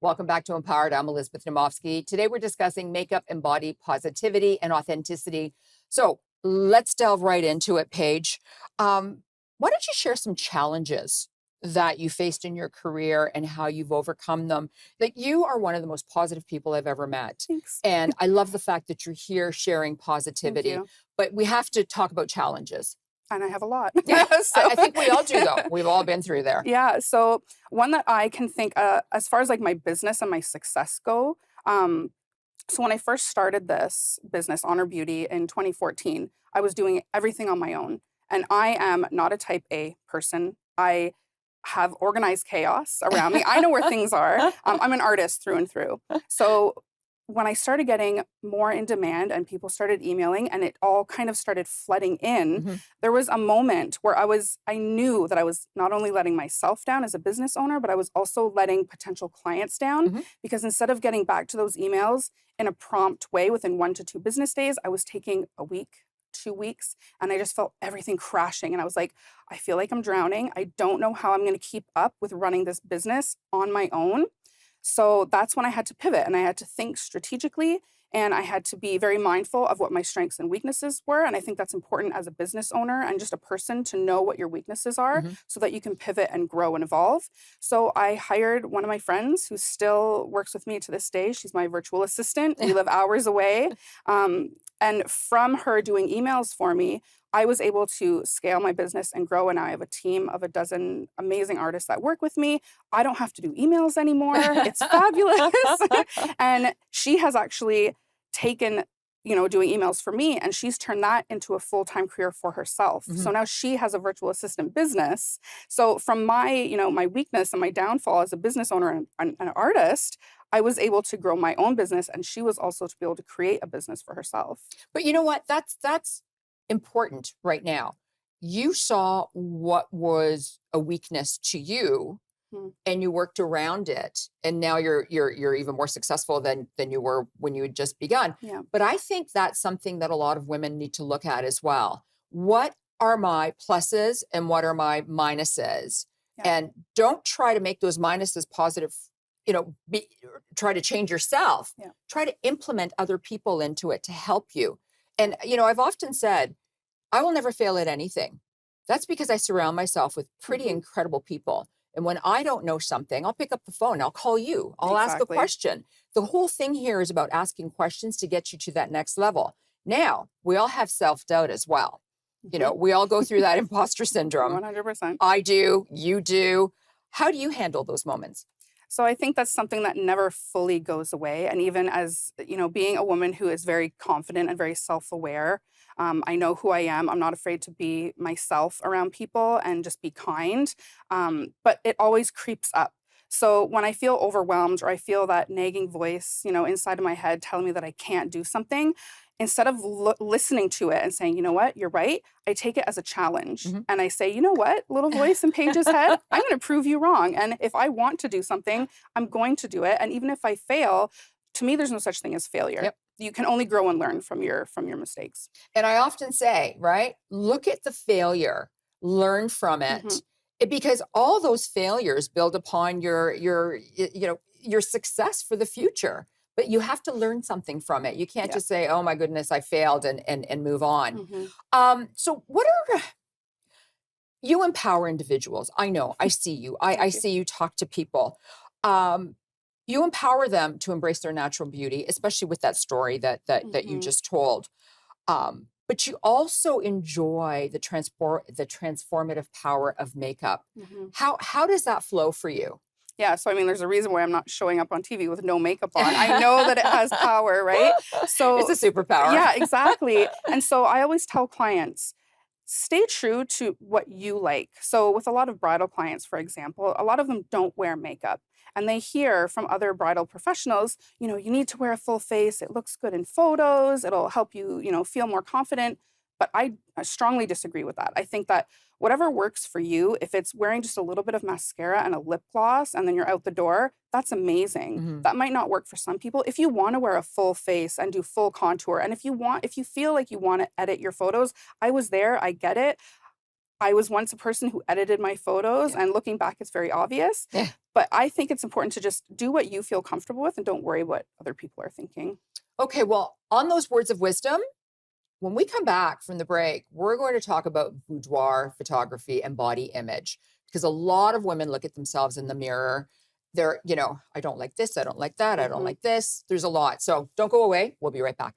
Welcome back to Empowered. I'm Elizabeth Namofsky. Today we're discussing makeup and body positivity and authenticity. So let's delve right into it, Paige. Why don't you share some challenges that you faced in your career and how you've overcome them? Like, you are one of the most positive people I've ever met. Thanks. And I love the fact that you're here sharing Thank positivity. you. But we have to talk about challenges. And I have a lot. Yeah, So- I think we all do, though. We've all been through there. Yeah. So one that I can think, as far as like my business and my success go, so when I first started this business, Honor Beauty, in 2014, I was doing everything on my own. And I am not a type A person. I have organized chaos around me. I know where things are. I'm an artist through and through. So when I started getting more in demand and people started emailing and it all kind of started flooding in, Mhm. there was a moment where I knew that I was not only letting myself down as a business owner, but I was also letting potential clients down Mhm. because instead of getting back to those emails in a prompt way within 1 to 2 business days, I was taking a week, 2 weeks, and I just felt everything crashing. And I was like, I feel like I'm drowning. I don't know how I'm going to keep up with running this business on my own. So that's when I had to pivot and I had to think strategically and I had to be very mindful of what my strengths and weaknesses were. And I think that's important as a business owner and just a person to know what your weaknesses are Mhm. so that you can pivot and grow and evolve. So I hired one of my friends who still works with me to this day. She's my virtual assistant. We live hours away. And from her doing emails for me, I was able to scale my business and grow. And I have a team of a dozen amazing artists that work with me. I don't have to do emails anymore. It's fabulous. And she has actually taken, doing emails for me, and she's turned that into a full-time career for herself. Mhm. So now she has a virtual assistant business. So from my, my weakness and my downfall as a business owner and an artist, I was able to grow my own business, and she was also to be able to create a business for herself. But you know what? That's important right now. You saw what was a weakness to you Hmm. and you worked around it. And now you're even more successful than you were when you had just begun. Yeah. But I think that's something that a lot of women need to look at as well. What are my pluses and what are my minuses? Yeah. And don't try to make those minuses positive, try to change yourself. Yeah. Try to implement other people into it to help you. And, I've often said, I will never fail at anything. That's because I surround myself with pretty Mhm. incredible people. And when I don't know something, I'll pick up the phone. I'll call you. I'll ask a Exactly. question. The whole thing here is about asking questions to get you to that next level. Now, we all have self-doubt as well. Mhm. We all go through that imposter syndrome. 100%. I do. You do. How do you handle those moments? So I think that's something that never fully goes away. And even as, being a woman who is very confident and very self-aware, I know who I am. I'm not afraid to be myself around people and just be kind. But it always creeps up. So when I feel overwhelmed or I feel that nagging voice, inside of my head telling me that I can't do something, instead of listening to it and saying, you know what, you're right, I take it as a challenge. Mhm. And I say, you know what, little voice in Paige's head, I'm going to prove you wrong. And if I want to do something, I'm going to do it. And even if I fail, to me, there's no such thing as failure. Yep. You can only grow and learn from your mistakes. And I often say, right, look at the failure, learn from it, Mhm. because all those failures build upon your success for the future. But you have to learn something from it. You can't Yeah. just say, "Oh my goodness, I failed," and move on. Mhm. So, what are you empower individuals? I know, I see you. I Thank you. see you talk to people. Um, you empower them to embrace their natural beauty, especially with that story that you Mhm. just told. But you also enjoy the transformative power of makeup. Mhm. How does that flow for you? Yeah, so I mean, there's a reason why I'm not showing up on TV with no makeup on. I know that it has power, right? So It's a superpower. yeah, exactly. And so I always tell clients, stay true to what you like. So with a lot of bridal clients, for example, a lot of them don't wear makeup. And they hear from other bridal professionals, you need to wear a full face. It looks good in photos. It'll help you, feel more confident. But I strongly disagree with that. I think that whatever works for you, if it's wearing just a little bit of mascara and a lip gloss and then you're out the door, that's amazing. Mhm. That might not work for some people. If you want to wear a full face and do full contour, and if you feel like you want to edit your photos, I was there, I get it. I was once a person who edited my photos, Yeah. and looking back, it's very obvious. Yeah. But I think it's important to just do what you feel comfortable with and don't worry what other people are thinking. Okay, well, on those words of wisdom, when we come back from the break, we're going to talk about boudoir photography and body image because a lot of women look at themselves in the mirror. They're, I don't like this, I don't like that, I don't Mhm. like this. There's a lot. So don't go away. We'll be right back.